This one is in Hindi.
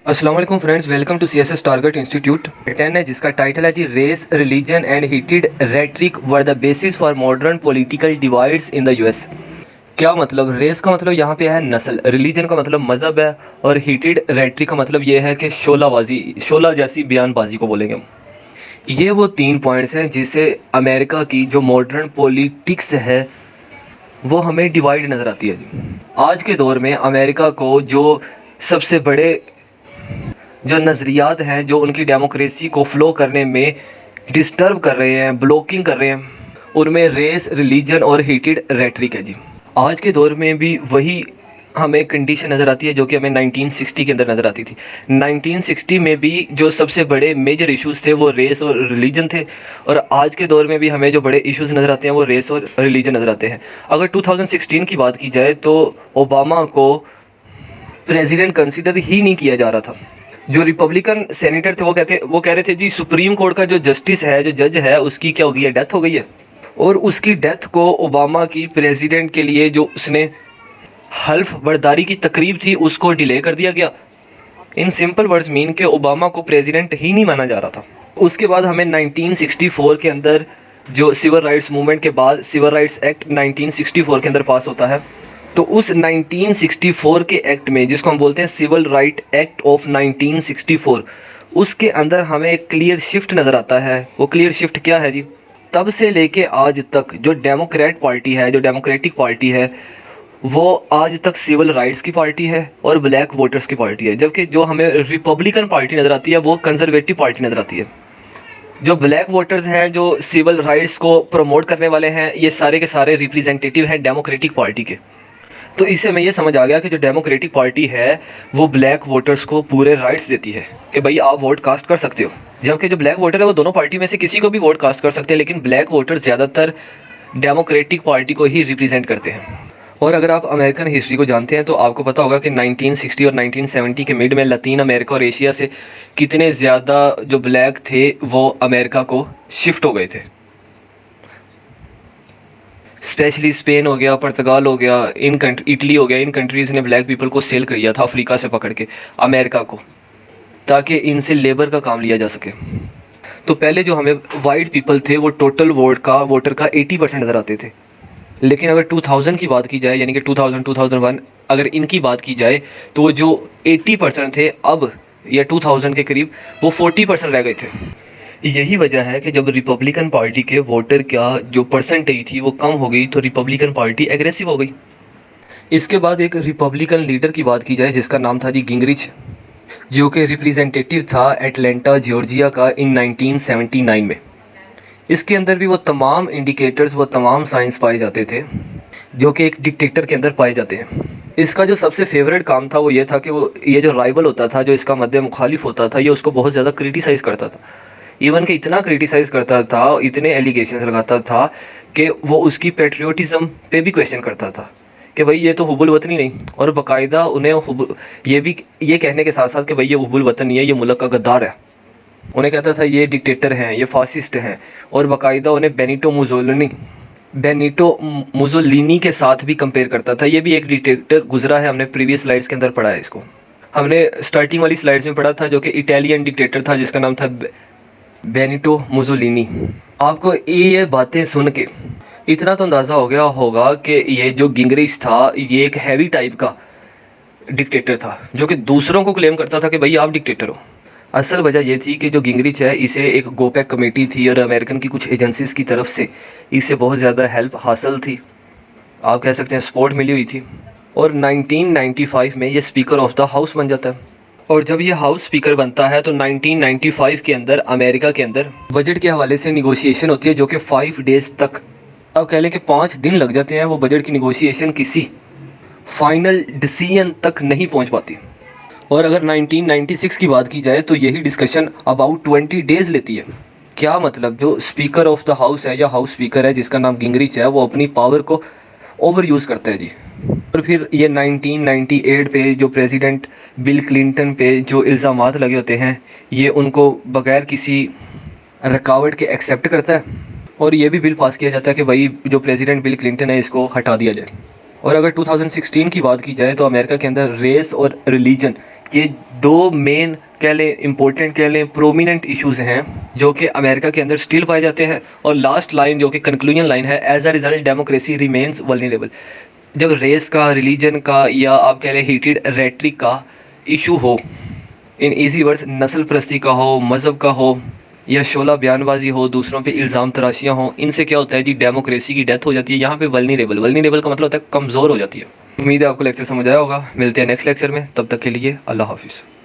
अस्सलाम वालेकुम friends, welcome to CSS target institute 10 है जिसका टाइटल है जी race religion and heated rhetoric were the basis for modern political divides in the US. क्या मतलब? रेस का मतलब यहाँ पे है नस्ल, रिलीजन का मतलब मज़हब है और हीटेड रेटरिक का मतलब ये है कि शोलाबाजी, शोला जैसी बयानबाजी को बोलेंगे हम। ये वो 3 पॉइंट्स हैं जिससे अमेरिका की जो मॉडर्न पॉलिटिक्स है वो हमें डिवाइड नज़र आती है जी। आज के दौर में अमेरिका को जो सबसे बड़े जो नज़रियात हैं जो उनकी डेमोक्रेसी को फ़्लो करने में डिस्टर्ब कर रहे हैं, ब्लॉकिंग कर रहे हैं, उनमें रेस, रिलीजन और हेटेड रेटरिक है जी। आज के दौर में भी वही हमें कंडीशन नज़र आती है जो कि हमें 1960 के अंदर नज़र आती थी। 1960 में भी जो सबसे बड़े मेजर इश्यूज़ थे वो रेस और रिलीजन थे, और आज के दौर में भी हमें जो बड़े इश्यूज़ नज़र आते हैं वो रेस और रिलीजन नज़र आते हैं। अगर 2016 की बात की जाए तो ओबामा को प्रेसिडेंट कंसिडर ही नहीं किया जा रहा था। जो रिपब्लिकन सेनेटर थे वो कह रहे थे जी सुप्रीम कोर्ट का जो जस्टिस है, जो जज है, उसकी क्या हो गई है, डेथ हो गई है, और उसकी डेथ को ओबामा की प्रेसिडेंट के लिए जो उसने हल्फ बर्दारी की तकरीब थी उसको डिले कर दिया गया। इन सिंपल वर्ड्स मीन के ओबामा को प्रेसिडेंट ही नहीं माना जा रहा था। उसके बाद हमें 1964 के अंदर जो सिविल राइट्स मूवमेंट के बाद सिविल राइट्स एक्ट 1964 के अंदर पास होता है। तो उस 1964 के एक्ट में, जिसको हम बोलते हैं सिविल राइट एक्ट ऑफ 1964, उसके अंदर हमें एक क्लियर शिफ्ट नज़र आता है। वो क्लियर शिफ्ट क्या है जी? तब से लेके आज तक जो डेमोक्रेट पार्टी है, जो डेमोक्रेटिक पार्टी है, वो आज तक सिविल राइट्स की पार्टी है और ब्लैक वोटर्स की पार्टी है। जबकि जो हमें रिपब्लिकन पार्टी नज़र आती है वो कंजर्वेटिव पार्टी नज़र आती है। जो ब्लैक वोटर्स हैं, जो सिविल राइट्स को प्रमोट करने वाले हैं, ये सारे के सारे रिप्रेजेंटेटिव हैं डेमोक्रेटिक पार्टी के। तो इससे हमें ये समझ आ गया कि जो डेमोक्रेटिक पार्टी है वो ब्लैक वोटर्स को पूरे राइट्स देती है कि भाई आप वोट कास्ट कर सकते हो। जबकि जो ब्लैक वोटर है वो दोनों पार्टी में से किसी को भी वोट कास्ट कर सकते हैं, लेकिन ब्लैक वोटर ज़्यादातर डेमोक्रेटिक पार्टी को ही रिप्रेजेंट करते हैं। और अगर आप अमेरिकन हिस्ट्री को जानते हैं तो आपको पता होगा कि 1960 और 1970 के मिड में लतीन अमेरिका और एशिया से कितने ज़्यादा जो ब्लैक थे वो अमेरिका को शिफ्ट हो गए थे। स्पेशली स्पेन हो गया, पुर्तगाल हो गया, इटली हो गया, इन कंट्रीज़ ने ब्लैक पीपल को सेल किया था अफ्रीका से पकड़ के अमेरिका को, ताकि इनसे लेबर का काम लिया जा सके। तो पहले जो हमें वाइट पीपल थे वो टोटल वोटर का 80% नज़र आते थे। लेकिन अगर 2000 की बात की जाए, यानी कि 2000 2001 अगर इनकी बात की जाए, तो वो जो 80% थे अब या 2000 के करीब वो 40% रह गए थे। यही वजह है कि जब रिपब्लिकन पार्टी के वोटर का जो परसेंटेज थी वो कम हो गई तो रिपब्लिकन पार्टी एग्रेसिव हो गई। इसके बाद एक रिपब्लिकन लीडर की बात की जाए जिसका नाम था जी गिंगरिच, जो कि रिप्रेजेंटेटिव था एटलांटा जॉर्जिया का इन 1979 में। इसके अंदर भी वो तमाम इंडिकेटर्स, वो तमाम साइंस पाए जाते थे जो कि एक डिक्टेटर के अंदर पाए जाते हैं। इसका जो सबसे फेवरेट काम था वो ये था कि वो ये जो राइवल होता था, जो इसका मध्य मुखालिफ होता था, ये उसको बहुत ज़्यादा क्रिटिसाइज़ करता था। इवन कि इतना क्रिटिसाइज़ करता था, इतने एलिगेशंस लगाता था कि वो उसकी पेट्रियोटिज़म पे भी क्वेश्चन करता था कि भाई ये तो हुबुल वतनी नहीं, और बाकायदा उन्हें ये कहने के साथ साथ कि भाई ये हुबुल वतन नहीं है, ये मुल्क का गद्दार है। उन्हें कहता था ये डिक्टेटर हैं, ये फासिस्ट हैं, और बाकायदा उन्हें बेनिटो मुसोलिनी के साथ भी कंपेयर करता था। ये भी एक डिक्टेटर गुजरा है, हमने प्रीवियस स्लाइड्स के अंदर पढ़ा है इसको। हमने स्टार्टिंग वाली स्लाइड्स में पढ़ा था जो कि इटालियन डिक्टेटर था जिसका नाम था बेनिटो मुसोलिनी। आपको ये बातें सुन के इतना तो अंदाज़ा हो गया होगा कि ये जो गिंगरिच था ये एक हैवी टाइप का डिक्टेटर था जो कि दूसरों को क्लेम करता था कि भाई आप डिक्टेटर हो। असल वजह ये थी कि जो गिंगरिच है इसे एक गोपेक कमेटी थी और अमेरिकन की कुछ एजेंसीज़ की तरफ से इसे बहुत ज़्यादा हेल्प हासिल थी, आप कह सकते हैं सपोर्ट मिली हुई थी, और 1995 में ये स्पीकर ऑफ द हाउस बन जाता है। और जब ये हाउस स्पीकर बनता है तो 1995 के अंदर अमेरिका के अंदर बजट के हवाले से निगोशिएशन होती है जो कि 5 डेज़ तक, अब कह लें कि 5 दिन लग जाते हैं, वो बजट की निगोशिएशन किसी फाइनल डिसीजन तक नहीं पहुंच पाती। और अगर 1996 की बात की जाए तो यही डिस्कशन अबाउट 20 डेज़ लेती है। क्या मतलब? जो स्पीकर ऑफ द हाउस है या हाउस स्पीकर है जिसका नाम गिंगरिच है, वो अपनी पावर को ओवर यूज़ करता है जी। और फिर ये 1998 पे जो प्रेसिडेंट बिल क्लिंटन पे जो इल्ज़ामात लगे होते हैं ये उनको बग़ैर किसी रुकावट के एक्सेप्ट करता है, और ये भी बिल पास किया जाता है कि भाई जो प्रेसिडेंट बिल क्लिंटन है इसको हटा दिया जाए। और अगर 2016 की बात की जाए तो अमेरिका के अंदर रेस और रिलीजन ये दो मेन कह लें, इम्पोर्टेंट कह लें, प्रोमिनेंट इश्यूज़ हैं जो कि अमेरिका के अंदर स्टिल पाए जाते हैं। और लास्ट लाइन जो कि कंक्लूजन लाइन है, as a result democracy remains vulnerable. जब रेस का, रिलीजन का या आप कह लें हीटेड रेटरिक का इशू हो, इन ईजी वर्ड्स नस्ल परस्ती का हो, मज़हब का हो या शोला बयानबाजी हो, दूसरों पे इल्ज़ाम तराशियाँ हों, इनसे क्या होता है जी, डेमोक्रेसी की डेथ हो जाती है। यहाँ पे वल्नरेबल, वल्नरेबल का मतलब होता है कमज़ोर हो जाती है। उम्मीद है आपको लेक्चर समझ आया होगा। मिलते हैं नेक्स्ट लेक्चर में, तब तक के लिए अल्लाह हाफिज़।